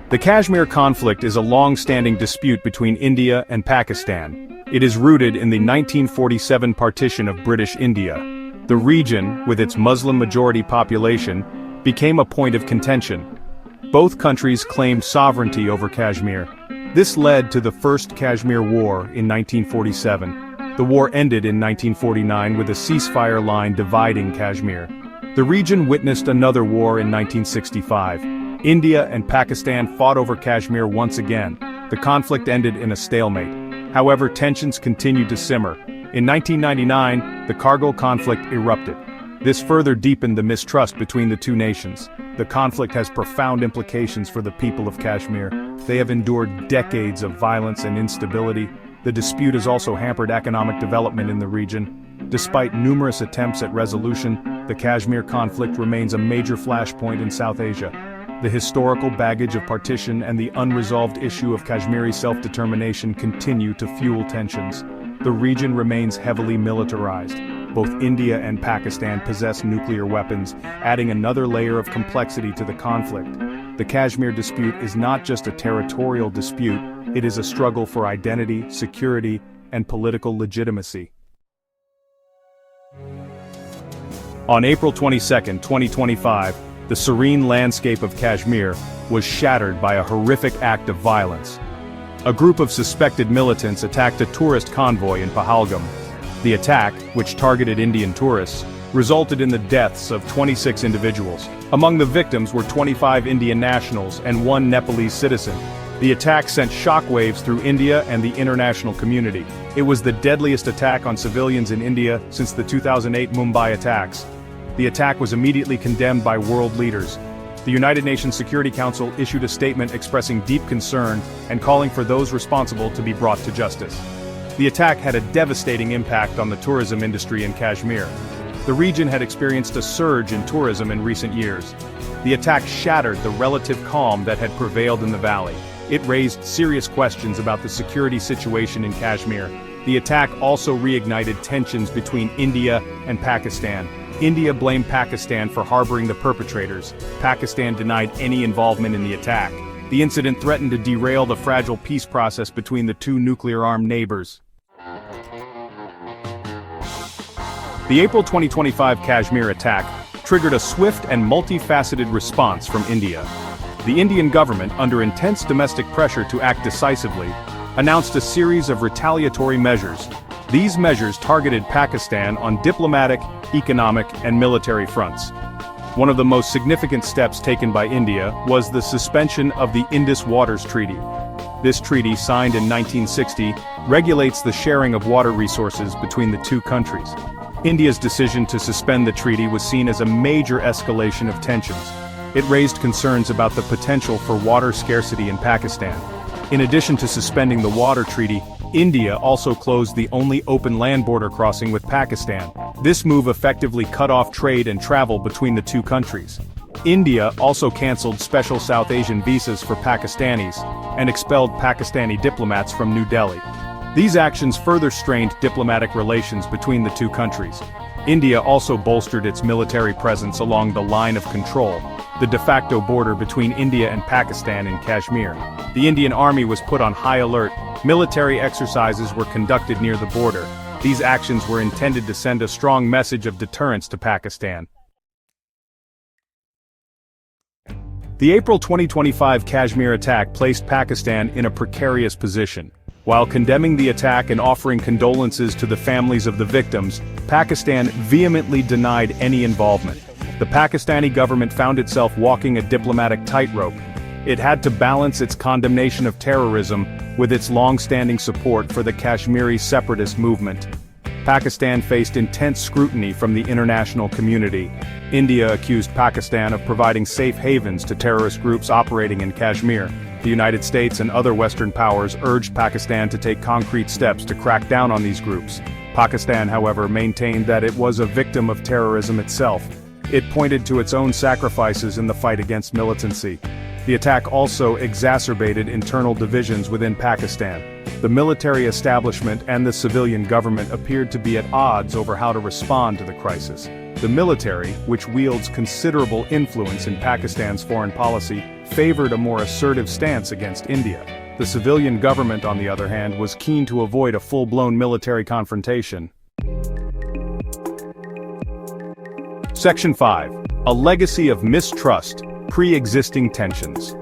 The Kashmir conflict is a long-standing dispute between India and Pakistan. It is rooted in the 1947 partition of British India. The region, with its Muslim-majority population, became a point of contention. Both countries claimed sovereignty over Kashmir. This led to the First Kashmir War in 1947. The war ended in 1949 with a ceasefire line dividing Kashmir. The region witnessed another war in 1965. India and Pakistan fought over Kashmir once again. The conflict ended in a stalemate. However, tensions continued to simmer. In 1999, the Kargil conflict erupted. This further deepened the mistrust between the two nations. The conflict has profound implications for the people of Kashmir. They have endured decades of violence and instability. The dispute has also hampered economic development in the region. Despite numerous attempts at resolution, the Kashmir conflict remains a major flashpoint in South Asia. The historical baggage of partition and the unresolved issue of Kashmiri self-determination continue to fuel tensions. The region remains heavily militarized. Both India and Pakistan possess nuclear weapons, adding another layer of complexity to the conflict. The Kashmir dispute is not just a territorial dispute, it is a struggle for identity, security, and political legitimacy. On April 22, 2025, the serene landscape of Kashmir was shattered by a horrific act of violence. A group of suspected militants attacked a tourist convoy in Pahalgam. The attack, which targeted Indian tourists, resulted in the deaths of 26 individuals. Among the victims were 25 Indian nationals and one Nepalese citizen. The attack sent shockwaves through India and the international community. It was the deadliest attack on civilians in India since the 2008 Mumbai attacks. The attack was immediately condemned by world leaders. The United Nations Security Council issued a statement expressing deep concern and calling for those responsible to be brought to justice. The attack had a devastating impact on the tourism industry in Kashmir. The region had experienced a surge in tourism in recent years. The attack shattered the relative calm that had prevailed in the valley. It raised serious questions about the security situation in Kashmir. The attack also reignited tensions between India and Pakistan. India blamed Pakistan for harboring the perpetrators. Pakistan denied any involvement in the attack. The incident threatened to derail the fragile peace process between the two nuclear-armed neighbors. The April 2025 Kashmir attack triggered a swift and multifaceted response from India. The Indian government, under intense domestic pressure to act decisively, announced a series of retaliatory measures. These measures targeted Pakistan on diplomatic, economic, and military fronts. One of the most significant steps taken by India was the suspension of the Indus Waters Treaty. This treaty, signed in 1960, regulates the sharing of water resources between the two countries. India's decision to suspend the treaty was seen as a major escalation of tensions. It raised concerns about the potential for water scarcity in Pakistan. In addition to suspending the water treaty, India also closed the only open land border crossing with Pakistan. This move effectively cut off trade and travel between the two countries. India also cancelled special South Asian visas for Pakistanis and expelled Pakistani diplomats from New Delhi. These actions further strained diplomatic relations between the two countries. India also bolstered its military presence along the line of control, the de facto border between India and Pakistan in Kashmir. The Indian Army was put on high alert. Military exercises were conducted near the border. These actions were intended to send a strong message of deterrence to Pakistan. The April 2025 Kashmir attack placed Pakistan in a precarious position. While condemning the attack and offering condolences to the families of the victims, Pakistan vehemently denied any involvement. The Pakistani government found itself walking a diplomatic tightrope. It had to balance its condemnation of terrorism with its long-standing support for the Kashmiri separatist movement. Pakistan faced intense scrutiny from the international community. India accused Pakistan of providing safe havens to terrorist groups operating in Kashmir. The United States and other Western powers urged Pakistan to take concrete steps to crack down on these groups. Pakistan, however, maintained that it was a victim of terrorism itself. It pointed to its own sacrifices in the fight against militancy. The attack also exacerbated internal divisions within Pakistan. The military establishment and the civilian government appeared to be at odds over how to respond to the crisis. The military, which wields considerable influence in Pakistan's foreign policy, favored a more assertive stance against India. The civilian government, on the other hand, was keen to avoid a full-blown military confrontation. Section 5. A legacy of mistrust, pre-existing tensions.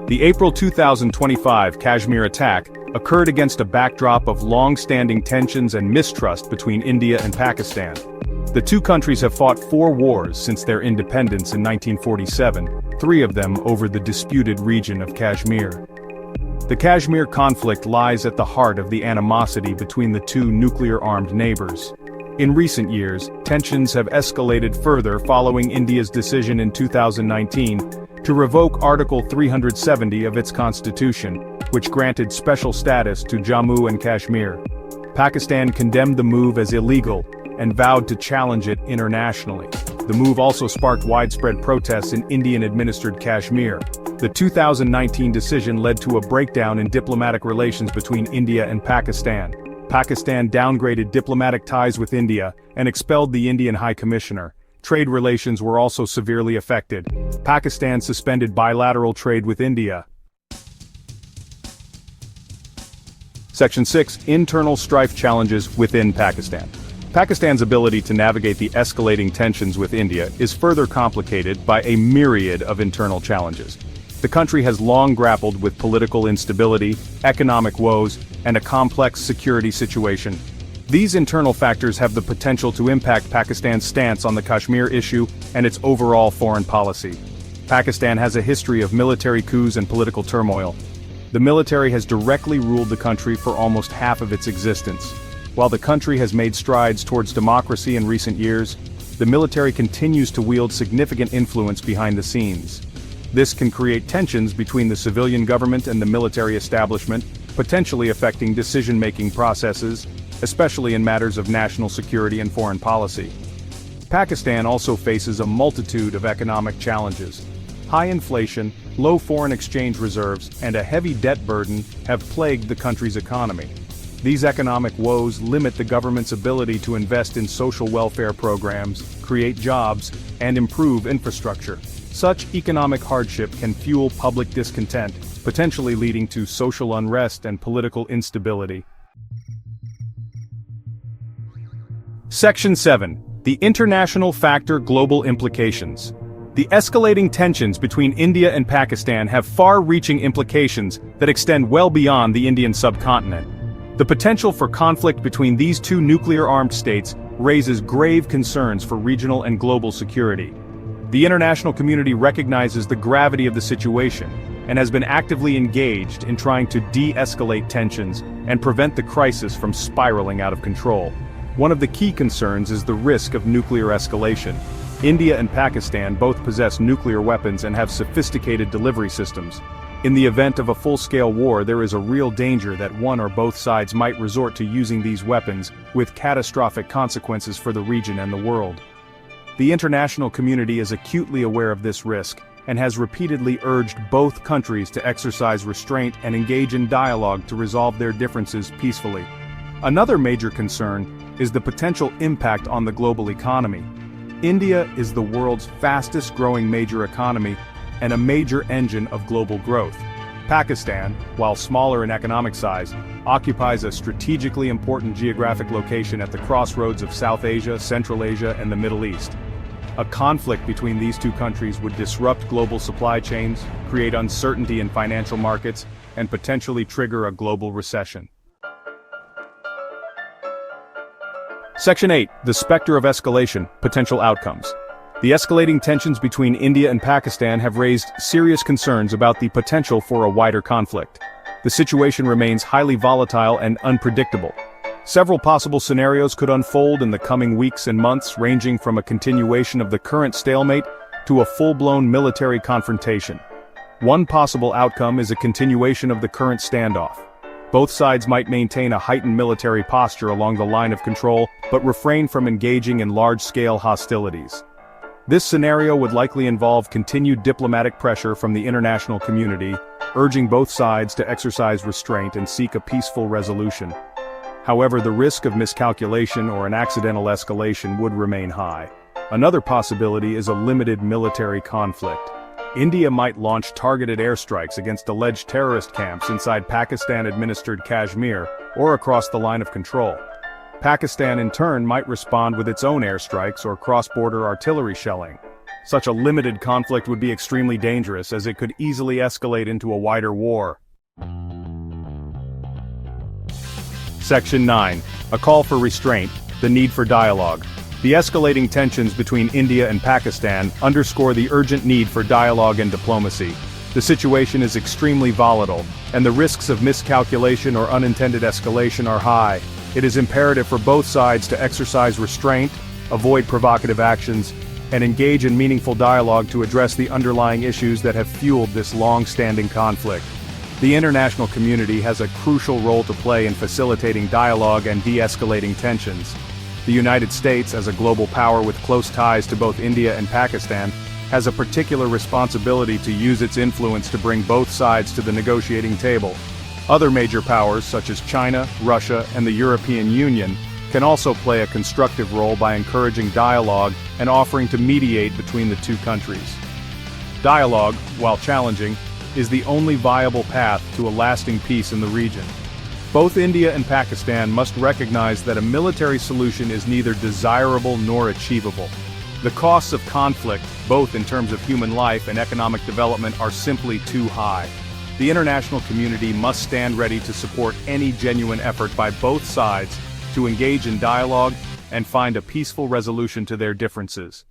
The April 2025 Kashmir attack occurred against a backdrop of long-standing tensions and mistrust between India and Pakistan. The two countries have fought 4 wars since their independence in 1947, 3 of them over the disputed region of Kashmir. The Kashmir conflict lies at the heart of the animosity between the two nuclear-armed neighbors. In recent years, tensions have escalated further following India's decision in 2019 to revoke Article 370 of its constitution, which granted special status to Jammu and Kashmir. Pakistan condemned the move as illegal and vowed to challenge it internationally. The move also sparked widespread protests in Indian-administered Kashmir. The 2019 decision led to a breakdown in diplomatic relations between India and Pakistan. Pakistan downgraded diplomatic ties with India and expelled the Indian High Commissioner. Trade relations were also severely affected. Pakistan suspended bilateral trade with India. Section 6. Internal strife challenges within Pakistan. Pakistan's ability to navigate the escalating tensions with India is further complicated by a myriad of internal challenges. The country has long grappled with political instability, economic woes, and a complex security situation. These internal factors have the potential to impact Pakistan's stance on the Kashmir issue and its overall foreign policy. Pakistan has a history of military coups and political turmoil. The military has directly ruled the country for almost half of its existence. While the country has made strides towards democracy in recent years, the military continues to wield significant influence behind the scenes. This can create tensions between the civilian government and the military establishment, potentially affecting decision-making processes, especially in matters of national security and foreign policy. Pakistan also faces a multitude of economic challenges. High inflation, low foreign exchange reserves, and a heavy debt burden have plagued the country's economy. These economic woes limit the government's ability to invest in social welfare programs, create jobs, and improve infrastructure. Such economic hardship can fuel public discontent, potentially leading to social unrest and political instability. Section 7. The International Factor Global Implications. The escalating tensions between India and Pakistan have far-reaching implications that extend well beyond the Indian subcontinent. The potential for conflict between these two nuclear-armed states raises grave concerns for regional and global security. The international community recognizes the gravity of the situation and has been actively engaged in trying to de-escalate tensions and prevent the crisis from spiraling out of control. One of the key concerns is the risk of nuclear escalation. India and Pakistan both possess nuclear weapons and have sophisticated delivery systems. In the event of a full-scale war, there is a real danger that one or both sides might resort to using these weapons, with catastrophic consequences for the region and the world. The international community is acutely aware of this risk, and has repeatedly urged both countries to exercise restraint and engage in dialogue to resolve their differences peacefully. Another major concern is the potential impact on the global economy. India is the world's fastest-growing major economy, and a major engine of global growth. Pakistan, while smaller in economic size, occupies a strategically important geographic location at the crossroads of South Asia, Central Asia, and the Middle East. A conflict between these two countries would disrupt global supply chains, create uncertainty in financial markets, and potentially trigger a global recession. Section 8. The Spectre of Escalation, Potential Outcomes. The escalating tensions between India and Pakistan have raised serious concerns about the potential for a wider conflict. The situation remains highly volatile and unpredictable. Several possible scenarios could unfold in the coming weeks and months, ranging from a continuation of the current stalemate to a full-blown military confrontation. One possible outcome is a continuation of the current standoff. Both sides might maintain a heightened military posture along the line of control, but refrain from engaging in large-scale hostilities. This scenario would likely involve continued diplomatic pressure from the international community, urging both sides to exercise restraint and seek a peaceful resolution. However, the risk of miscalculation or an accidental escalation would remain high. Another possibility is a limited military conflict. India might launch targeted airstrikes against alleged terrorist camps inside Pakistan-administered Kashmir or across the line of control. Pakistan in turn might respond with its own airstrikes or cross-border artillery shelling. Such a limited conflict would be extremely dangerous as it could easily escalate into a wider war. Section 9. A call for restraint, the need for dialogue. The escalating tensions between India and Pakistan underscore the urgent need for dialogue and diplomacy. The situation is extremely volatile, and the risks of miscalculation or unintended escalation are high. It is imperative for both sides to exercise restraint, avoid provocative actions, and engage in meaningful dialogue to address the underlying issues that have fueled this long-standing conflict. The international community has a crucial role to play in facilitating dialogue and de-escalating tensions. The United States, as a global power with close ties to both India and Pakistan, has a particular responsibility to use its influence to bring both sides to the negotiating table. Other major powers, such as China, Russia, and the European Union, can also play a constructive role by encouraging dialogue and offering to mediate between the two countries. Dialogue, while challenging, is the only viable path to a lasting peace in the region. Both India and Pakistan must recognize that a military solution is neither desirable nor achievable. The costs of conflict, both in terms of human life and economic development, are simply too high. The international community must stand ready to support any genuine effort by both sides to engage in dialogue and find a peaceful resolution to their differences.